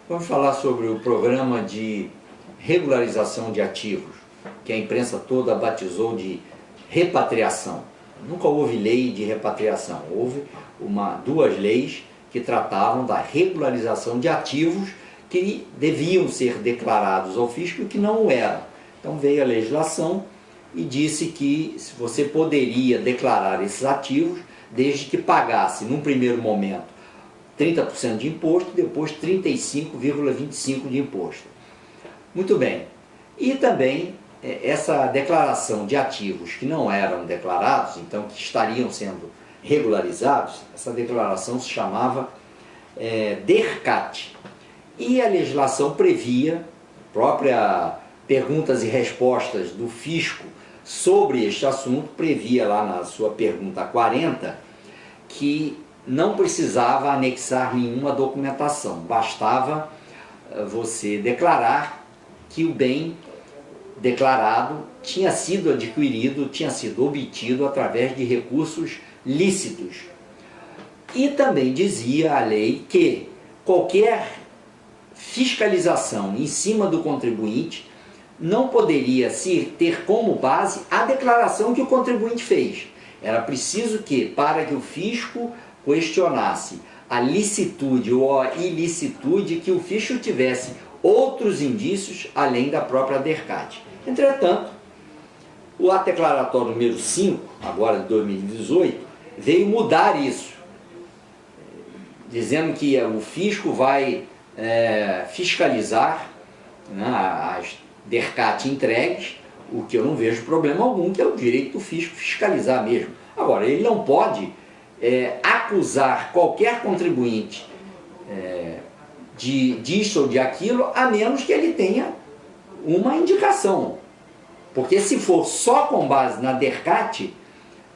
Vamos falar sobre o programa de regularização de ativos, que a imprensa toda batizou de repatriação. Nunca houve lei de repatriação, houve duas leis que tratavam da regularização de ativos que deviam ser declarados ao fisco e que não o eram. Então veio a legislação e disse que você poderia declarar esses ativos desde que pagasse, num primeiro momento, 30% de imposto, depois 35,25% de imposto. Muito bem. E também essa declaração de ativos que não eram declarados, então que estariam sendo regularizados, essa declaração se chamava DERCAT. E a legislação previa, própria perguntas e respostas do fisco sobre este assunto, previa lá na sua pergunta 40, que não precisava anexar nenhuma documentação, bastava você declarar que o bem declarado tinha sido adquirido, tinha sido obtido através de recursos lícitos. E também dizia a lei que qualquer fiscalização em cima do contribuinte não poderia ter como base a declaração que o contribuinte fez. Era preciso que, para que o fisco questionasse a licitude ou a ilicitude, que o fisco tivesse outros indícios além da própria DERCAT. Entretanto, o ato declaratório número 5, agora de 2018, veio mudar isso, dizendo que o fisco vai fiscalizar, né, as DERCAT entregues, o que eu não vejo problema algum, que é o direito do fisco fiscalizar mesmo. Agora, ele não pode acusar qualquer contribuinte disso ou de aquilo, a menos que ele tenha uma indicação. Porque se for só com base na DERCAT,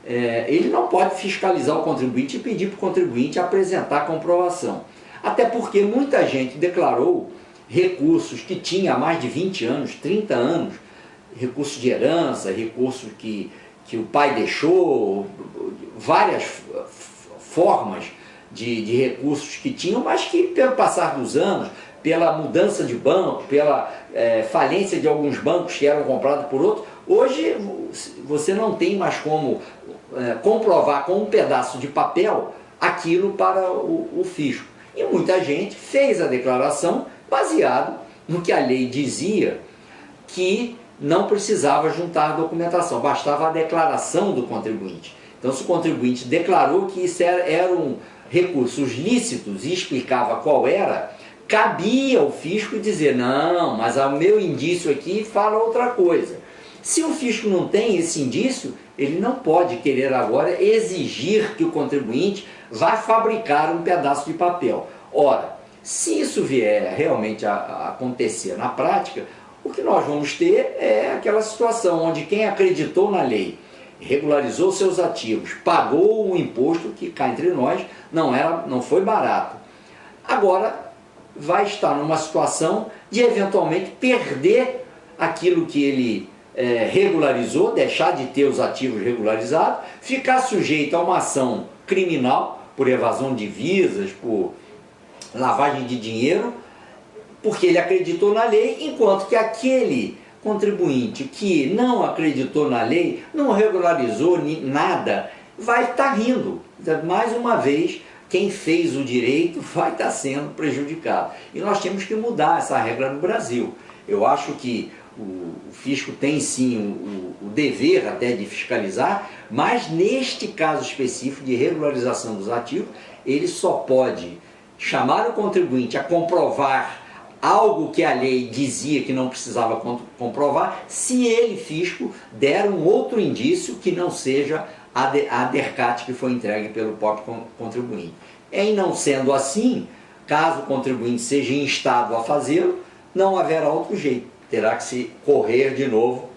ele não pode fiscalizar o contribuinte e pedir para o contribuinte apresentar a comprovação. Até porque muita gente declarou recursos que tinha há mais de 20 anos, 30 anos, recursos de herança, recursos que o pai deixou, várias formas de recursos que tinham, mas que pelo passar dos anos, pela mudança de banco, pela falência de alguns bancos que eram comprados por outros, hoje você não tem mais como comprovar com um pedaço de papel aquilo para o fisco. E muita gente fez a declaração baseado no que a lei dizia, que não precisava juntar documentação, bastava a declaração do contribuinte. Então, se o contribuinte declarou que isso eram recursos lícitos e explicava qual era, cabia ao fisco dizer, não, mas o meu indício aqui fala outra coisa. Se o fisco não tem esse indício, ele não pode querer agora exigir que o contribuinte vá fabricar um pedaço de papel. Ora, se isso vier realmente a acontecer na prática, o que nós vamos ter é aquela situação onde quem acreditou na lei, regularizou seus ativos, pagou o imposto, que cá entre nós não foi barato. Agora vai estar numa situação de eventualmente perder aquilo que ele regularizou, deixar de ter os ativos regularizados, ficar sujeito a uma ação criminal por evasão de divisas, por lavagem de dinheiro, porque ele acreditou na lei, enquanto que aquele contribuinte que não acreditou na lei, não regularizou nada, vai estar rindo. Mais uma vez, quem fez o direito vai estar sendo prejudicado. E nós temos que mudar essa regra no Brasil. Eu acho que o fisco tem sim o dever até de fiscalizar, mas neste caso específico de regularização dos ativos, ele só pode chamar o contribuinte a comprovar algo que a lei dizia que não precisava comprovar, se ele, fisco, der um outro indício que não seja a DERCAT que foi entregue pelo próprio contribuinte. Em não sendo assim, caso o contribuinte seja instado a fazê-lo, não haverá outro jeito. Terá que se correr de novo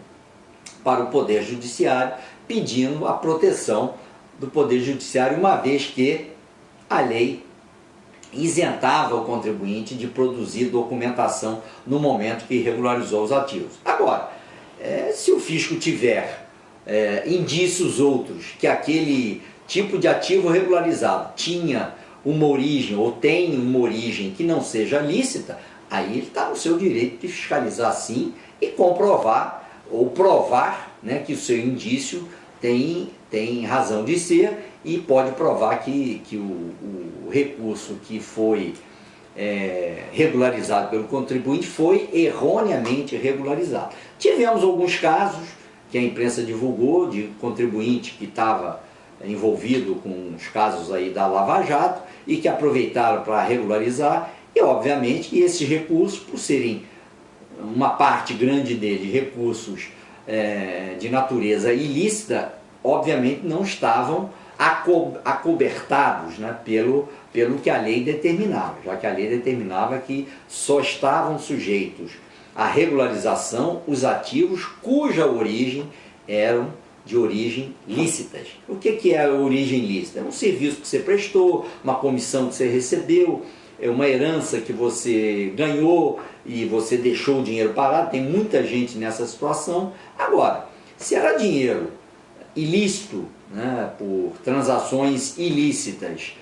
para o Poder Judiciário, pedindo a proteção do Poder Judiciário, uma vez que a lei isentava o contribuinte de produzir documentação no momento que regularizou os ativos. Agora, se o fisco tiver indícios outros que aquele tipo de ativo regularizado tinha uma origem ou tem uma origem que não seja lícita, aí ele está no seu direito de fiscalizar sim e comprovar ou provar, né, que o seu indício tem razão de ser e pode provar que o recurso que foi regularizado pelo contribuinte foi erroneamente regularizado. Tivemos alguns casos que a imprensa divulgou de contribuinte que estava envolvido com os casos aí da Lava Jato e que aproveitaram para regularizar, e obviamente que esses recursos, por serem uma parte grande deles recursos de natureza ilícita, obviamente não estavam acobertados, né, pelo que a lei determinava, já que a lei determinava que só estavam sujeitos à regularização os ativos cuja origem eram de origem lícitas. O que é a origem lícita? É um serviço que você prestou, uma comissão que você recebeu, é uma herança que você ganhou e você deixou o dinheiro parado. Tem muita gente nessa situação. Agora, se era dinheiro ilícito, né, por transações ilícitas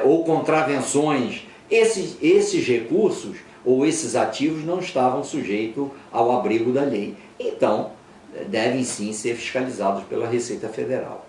ou contravenções, esses recursos ou esses ativos não estavam sujeitos ao abrigo da lei. Então, devem sim ser fiscalizados pela Receita Federal.